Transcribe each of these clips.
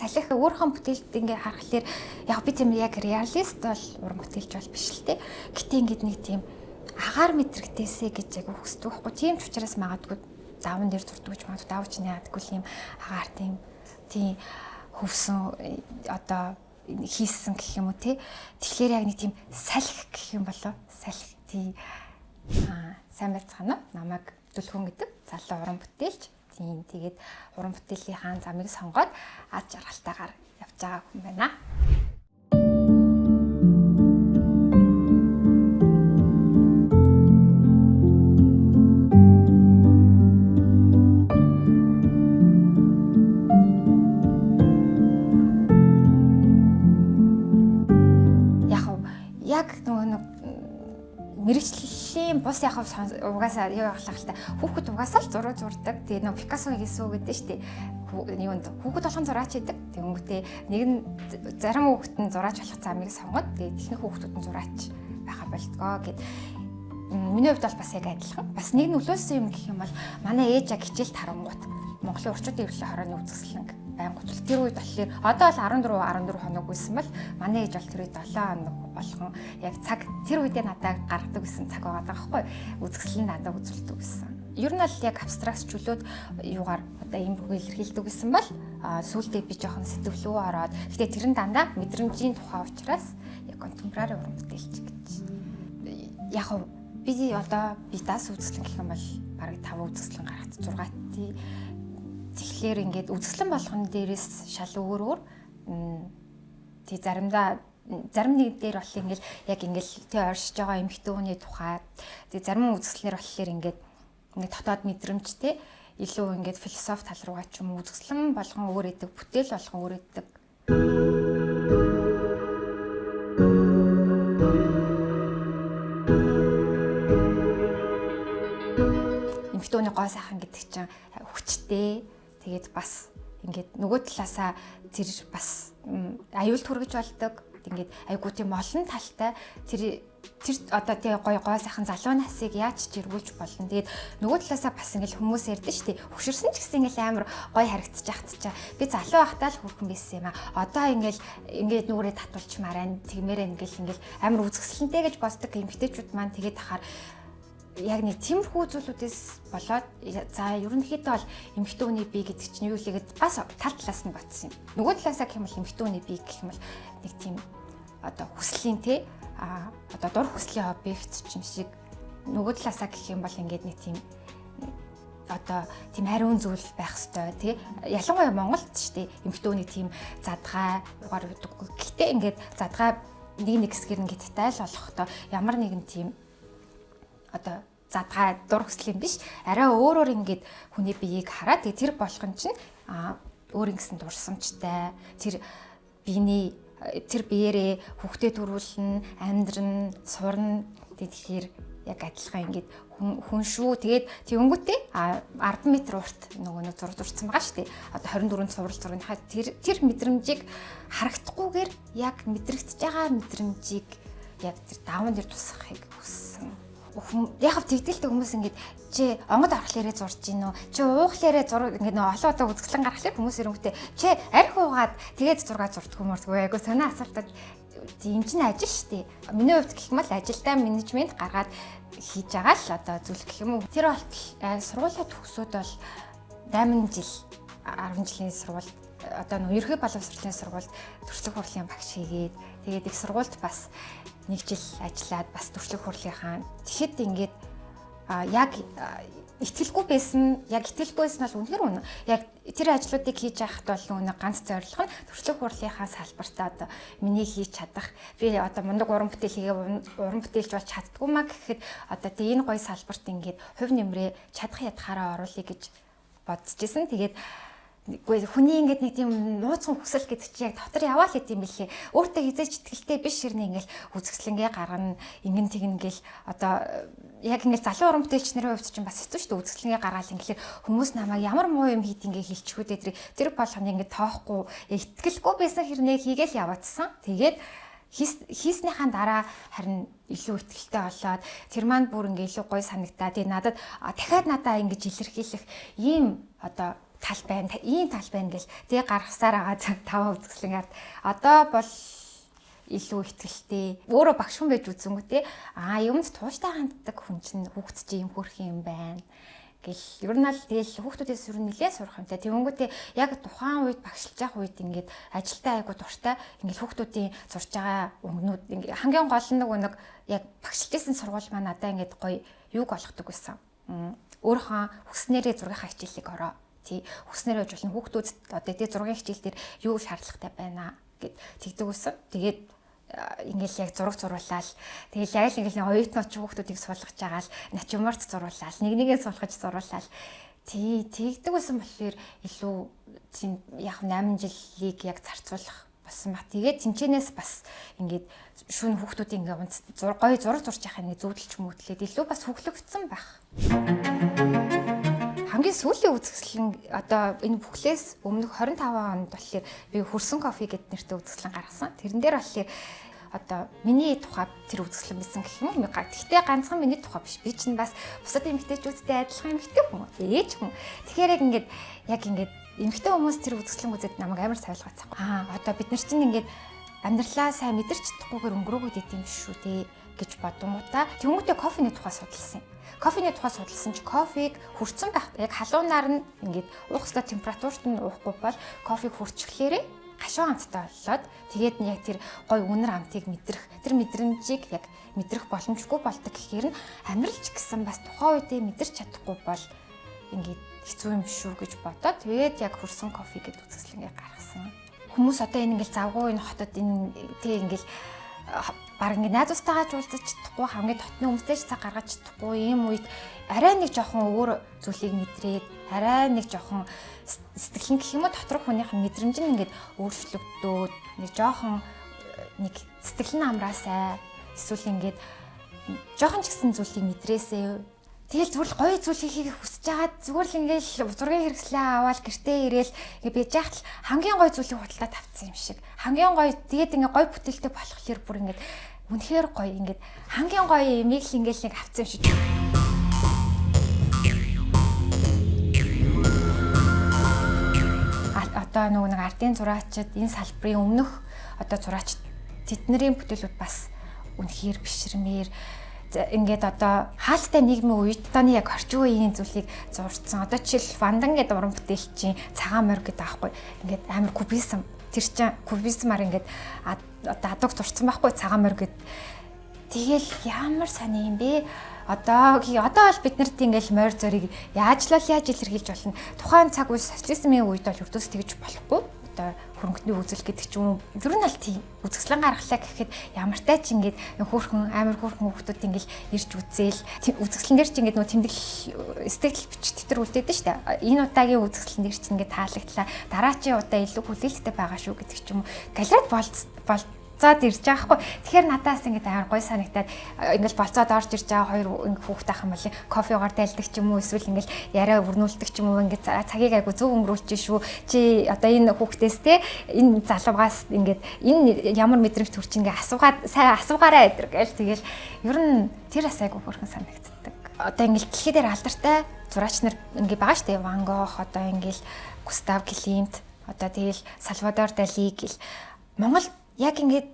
салхи өөрийнхөө бүтээлд ингээ харахаар яг би тийм яг реалист бол уран бүтээлч бол биш л те. Гэтэ ингээд нэг тийм агаар мэдрэгдээсэ гэж яг өгсдөг байхгүй. Тийм ч учраас магадгүй даван дээр зурдаг гэж магадгүй давчны ядгүй юм агаар тийм хөвсөн одоо хийсэн гэх юм уу те. Тэгэхээр яг нэг тийм салхи гэх юм болоо. Салхи тий сайн байцгаана уу? Намайг Дүлгүн гэдэг залуу уран бүтээлч. Тийм тэгээд уран бүтээлийн хаан замыг сонгоод аз жаргалтайгаар явж байгаа хүн байна. Яг мэрэгчлийн бус яг угаасаа юу явах л та хүүхэд угаасаа л зураг зурдаг. Тэгээ нөө Пикассо хийсүү гэдэг нь шүү дээ. Юунд хүүхэд болгон зураач хийдэг. Тэнгүүтээ нэг нь зарим хүүхэд нь зураач болох замыг сонгоод тэгээ техник хүүхдүүд нь зураач байха болтгоо гэд. Миний хувьд бол бас яг адилхан. Бас нэг нөлөөсөн юм гэх юм бол манай ээж яг хичээл тарангууд Монголын орчуудын эрхлэн хорооны үзэсгэлэнг байнгут тэр үед болохоор одоо бол 14 хоног байсан бол манай ээж бол тэр үед 7 хоног болгон яг цаг тэр үедээ надад гаргадаг гэсэн цаг байгаа байхгүй үзэсгэлэн надад үзүүлдэг гэсэн. Ер нь л яг абстрактчлуулаад юугаар одоо ийм бүхий илэрхийлдэг гэсэн бол сүүлдээ би жоохон сэтгэвлүү ороод гэтээ тэр нь дандаа мэдрэмжийн тухай учраас яг контемпорари уран бүтээлч гэж. Яг би одоо дас үзэсгэлэн гэх юм бол бараг 5 үзэсгэлэн гаргад 6 тий. Тэгэхээр ингээд үзэсгэлэн болгон дээрээс шал өөр тий зарим нэг дээр бол ингээл яг ингээл тий оршиж байгаа эмэгтэй хүний тухай тий зарим үзэсгэлэнэр болохоор ингээд нэг дотоод мэдрэмжтэй илүү ингээд философи тал руугаа ч юм уу үзэсгэлэн болгон өөр идэг бүтээл болгон өөр идэг. Эмэгтэй хүний гоо сайхан гэдэг чинь хүчтэй тэгээд бас ингээд нөгөө талаасаа тэр бас аюул түргэж болдог. Ингээд айгуу тийм олон талтай тэр одоо тий гой сайхан залуу насыг яаж жиргүүлж болно. Тэгээд нөгөө талаасаа бас ингээд хүмүүс ярьдэн шүү дээ. Хөшөрсөн ч гэсэн ингээд амар гой харагдчих чаа. Би залуу байхдаа л хүрхэн байсан юм аа. Одоо ингээд нүрээ татуулчмаар байна. Тэгмээрээ ингээд амар үзэсгэлэнтэй гэж боддог эмэгтэйчүүд маань тэгээд ахаар яг нэг тиймэрхүү зүйлүүдээс болоод за ерөнхийдөө бол эмэгтэй хүний бие гэдэг чинь юу лээгээд бас тал талаас нь батсан юм. Нөгөө талаасаа гэх юм бол эмэгтэй хүний бие гэх юм бол нэг тийм одоо хүслийн те одоо дур хүслийн объект юм шиг нөгөө талаасаа гэх юм бол ингээд нэг тийм одоо тийм хариун зүйл байх ёстой тий. Ялангуяа Монголд ч тий эмэгтэй хүний тийм задгай угаар өгдөггүй. Гэхдээ ингээд задгай нэг хэсгээр ингээд тайл болохдоо ямар нэгэн тийм одоо задгай дур хүслийн биш арай өөрөөр ингээд хүний биеийг хараад тэр болгон чинь өөр ингэсэн дурсамжтай тэр биений тэр биеэрээ хүүхдэд төрүүлнэ амьдрын сурна тэгэхээр яг адилхан ингээд хүн шүү тэгээд тэгэнгүүтээ 10 м урт нөгөө зураг зурцсан байгаа шүү дээ одоо 24-нд цуврал зургийнхаа тэр мэдрэмжийг харагдахгүйгээр яг мэдрэгдэж байгаа мэдрэмжийг яг тэр даван дээр тусгахыг хүссэн. Яг тэгдэлтэй хүмүүс ингээд чи онгод аврахлаарэ зурж гин үү чи уухлаарэ зураг ингээд нөө олон удаа үзэсгэлэн гаргахлаар хүмүүс ирэнгүүтээ чи арх уугаад тэгээд зураг зурдаг хүмүүрсгүй айгу санаа асуултад энэ чинь ажил шүү дээ. Миний хувьд гэх юм бол ажилдаа менежмент гаргаад хийж байгаа л одоо зүйл гэх юм уу. Тэр болтол сургуулаа төгсөөд бол 8 жил 10 жилийн сургууль одоо нөө ерхий боловсролын сургуульд төрөлх хурлын багш хийгээд тэгээд их сургуульд бас 1 жил ажиллаад бас төрөлх хурлынхаа тэгэхэд ингээд яг итгэлгүй байсан бол үнэхээр үнэ. Яг тэр ажлуудыг хийж байхад бол үнэ ганц зорилго нь төрөлх хурлынхаа салбартаа одоо миний хийж чадах би одоо мундаг уран бүтээлч болж чаддгүй маа гэхэд одоо тэ энэ гоё салбарт ингээд хувь нэмрээ чадах ядхаараа оруулъя гэж бодож исэн. Тэгээд үгүй хүний ингээд нэг тийм нууцхан хүсэл гэдэг чинь яг дотор яваал гэдэг юм билээ. Өөртөө хизээч итгэлтэй биш ширнэ ингээл үзэсгэлэнгээ гаргана. Ингэн тэгнгээл одоо яг ингээл залуу уран бүтээлч нарын хувьд чинь бас хэцүү шүү дээ. Үзэсгэлэнгээ гаргаал ингээл хүмүүс намайг ямар муу юм хийд ингээ хэлчихвүдээ тэр болгоно ингээ тоохгүй итгэлгүй байсан хэрнээ хийгээл яваадсан. Тэгээд хийснийхаа дараа харин илүү ихтэй болоод тэр маань бүр ингээ илүү гоё санагдаа. Тэгээ надад дахиад надаа ингэж илэрхийлэх ийм одоо тал байна, ийм тал байна гэл тэгээ гаргасаар байгаа таван үзэсгэлэн ард одоо бол илүү ихтгэлтэй өөрөө багш хүн байж үзэнгүү те юмд тууштай ханддаг хүн чинь хүүхэд чинь юм хөрх юм байна гэл ер нь л тэгэл хүүхдүүдээс ер нь нэлээд сурах юмтай тэгвэнгүүтээ яг тухайн үед багшилж явах үед ингээд ажилтаа айгу дуртай ингээд хүүхдүүдийн зурж байгаа өнгнүүд ингээд хамгийн гол нэг яг багшилжсэн сургууль маань надаа ингээд гоё юг олгодог байсан өөрийнхөө хүснээрээ зургийнхаа хичээлийг ороо тий хүснээрээ болж болно хүүхдүүд одоо тий зургийн хичээл дээр юу шаардлагатай байна гэд тэгдэг байсан тэгээд ингээл яг зураг зуруулаад тэгэл яг л ингээл оюутнууд ч хүүхдүүдийг суулгаж байгаа л натюрморт зуруулаад нэг суулгаж зуруулаад тий тэгдэг байсан болохоор илүү яг 8 жилийг яг зарцуулах болсон баг. Тэгээд тэнчэнээс бас ингээд шүүн хүүхдүүдийн ингээд гоё зураг зурж яхах нэг зүүдэлч мөтлээд илүү бас хөглөгдсөн байх. Хамгийн сүүлийн үзэсгэлэн одоо энэ бүхлээс өмнөх 25 онд болохоор би хөрсөн кофе гэдэг нэртэй үзэсгэлэн гаргасан. Тэрэн дээр болохоор одоо миний тухай тэр үзэсгэлэн бисэн гэх юм. Гэхдээ ганцхан миний тухай биш. Би чинь бас бусад эмэгтэйчүүдтэй адилхан эмэгтэй хүн. Ээж хүн. Тэгэхээр яг эмэгтэй хүмүүс тэр үзэсгэлэн үзээд намайг амар сайлгацсан. Одоо бид нар чинь ингээд амьдралаа сайн мэдэрч чадахгүйгээр өнгөрөөгөөд идэм биш шүү дээ гэж бодонгуудаа тэмүүтээ кофений тухай судалсан. Кофений тухай судалсан чи кофег хүрцэн байх. Яг халуунаар нь ингээд уух ёстой температурт нь уухгүй бол кофег хүрчихлээрээ гашуун амттай боллоод тэгээд яг тэр гой үнэр амтыг мэдрэх тэр мэдрэмжийг яг мэдрэх боломжгүй болдог гэхээр нь амьдралч гэсэн бас тухайн үедээ мэдэрч чадахгүй бол ингээд хэцүү юм шүү гэж бодоод тэгээд яг хөрсөн кофе гэдэг үзэсгэлэнгээ гаргасан. Хүмүүс одоо энэ ингээл завгүй энэ хотод энэ тэг ингээл баг ингээ найзуудтайгаа ч уулзаж чадахгүй хамгийн дотны хүмүүстэй ч цаг гаргаж чадахгүй ийм үед арай нэг жоохон өөр зүйлийг мэдрээд арай нэг жоохон сэтгэлэн гэх юм уу доторх хүнийх нь мэдрэмж нь ингээд өөрчлөгдөөд нэг жоохон нэг сэтгэл нь амраасай эсвэл ингээд жоохон ч гэсэн зүйлийг мэдрээсэй. Тэгэл зүгээр л гоё зүйл хийхийг хүсэж байгаа зүгээр л ингээл зургийн хэрэгслээ аваад гэртээ ирээл ингээ бэж яхад хамгийн гоё зүйлийг худалдаа тавцсан юм шиг. Хамгийн гоё тэгээд ингээ гоё бүтээлтэй болохоор бүр ингээ үнэхээр гоё ингээ хамгийн гоё имийг л ингээл нэг авцсан юм шиг. Одоо нэг ардын зураачид энэ салбарын өмнөх одоо зураач тэднэрийн бүтээлүүд бас үнэхээр бишрмээр ингээд одоо хаалттай нийгмийн үед одооны яг орчин үеийн зүйлийг зурцсан. Одоо жишээл Вандан гэдэг уран бүтээлчийн цагаан морь гэдэг аахгүй. Ингээд амар кубизм. Тэр чинь кубизмаар ингээд одоо адаг зурцсан байхгүй цагаан морь гэд. Тэгэл ямар сони юм бэ? Одоо бол бид нарт ингээл морь зөрийг яаж илэрхийлж болно. Тухайн цаг үе социализмын үед бол өрдөөс тэгж болохгүй. Одоо хөрөнгөний үзэл гэдэг ч юм уу. Ер нь аль тийм үзэсгэлэн гаргалаа гэхэд ямартай ч ингээд хөөрхөн амар хөөрхөн хүмүүсд ингээд ирж үзээл үзэсгэлэн дээр ч ингээд нөө тэмдэглэл сэтгэл бичиж тэтэр үлдээдэж штэ. Энэ удаагийн үзэсгэлэн дээр ч ингээд таалагдлаа. Дараачийн удаа илүү хүлээлттэй байгаа шүү гэдэг ч юм уу. Галерейд болцоод ирж байгаа хгүй. Тэгэхээр надаас ингээд амар гой санагдаад ингээд болцоод орж ирж байгаа хоёр хүүхэд ах юм бол кофегаар дайлдаг ч юм уу эсвэл ингээд яриа өрнүүлдэг ч юм уу ингээд цагийг айгу зөв өнгөрүүлж шүү. Чи одоо энэ хүүхдээс те энэ залуугаас ингээд энэ ямар мэдрэмж төрч ингээд сайн асуугаарай гэдэр гээл тэгэл ер нь тэр бас айгу хөрхэн санагддаг. Одоо ингээд дэлхий дээр алдартай зураач нар ингээд байгаа штэ Ван Гог одоо ингээд Густав Климт одоо тэгэл Сальвадор Дали гэл Монгол яг ингээд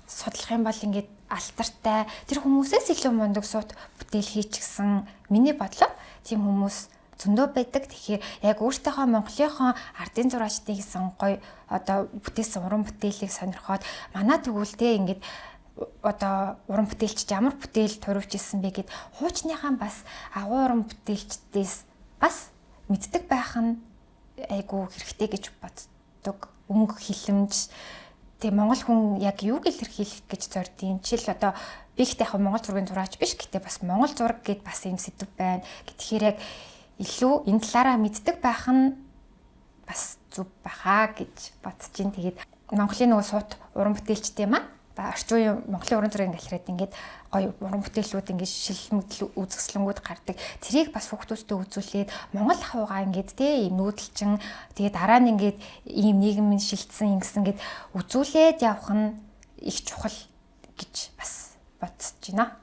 судлах юм бол ингээд алтартай тэр хүмүүсээс илүү мундаг сууд бүтээл хийчихсэн миний бодлоо тийм хүмүүс зөндөө байдаг. Тэгэхээр яг өөртөөхөө Монголынхон ардын зураачдын гэсэн гоё одоо бүтээсэн уран бүтээлийг сонирхоод манай төгөлтэй ингээд одоо уран бүтээлч ямар бүтээл туруулж ирсэн бэ гэд хуучныхаа бас агуу уран бүтээлчдээс бас мэддэг байх нь айгу хэрэгтэй гэж боддог. Өнгө хилэмж тэг Монгол хүн яг юуг илэрхийлэх гэж зордیں۔ Жишээл одоо би ихтэй яг Монгол зургийн зураач биш гэхдээ бас Монгол зураг гэд бас юм сэдв байна. Тэгэхээр яг илүү энэ талаараа мэддэг байх нь бас зүв байхаа гэж бодож байна. Тэгээд Монголын нөгөө суут уран бүтээлчтэй маань орчин үеийн Монголын уран зургийн галерейд ингээд гоё уран бүтээлүүд ингээд шилмэдэл үзэсгэлэнгүүд гардаг. Тэрийг бас хүүхдүүдэд үзүүлээд Монгол ахуйгаа ингээд тий ийм нүүдэлчин тэгээ дараа нь ингээд ийм нийгмийн шилжсэн ингэсэн ингээд үзүүлээд явах нь их чухал гэж бас бодож байна.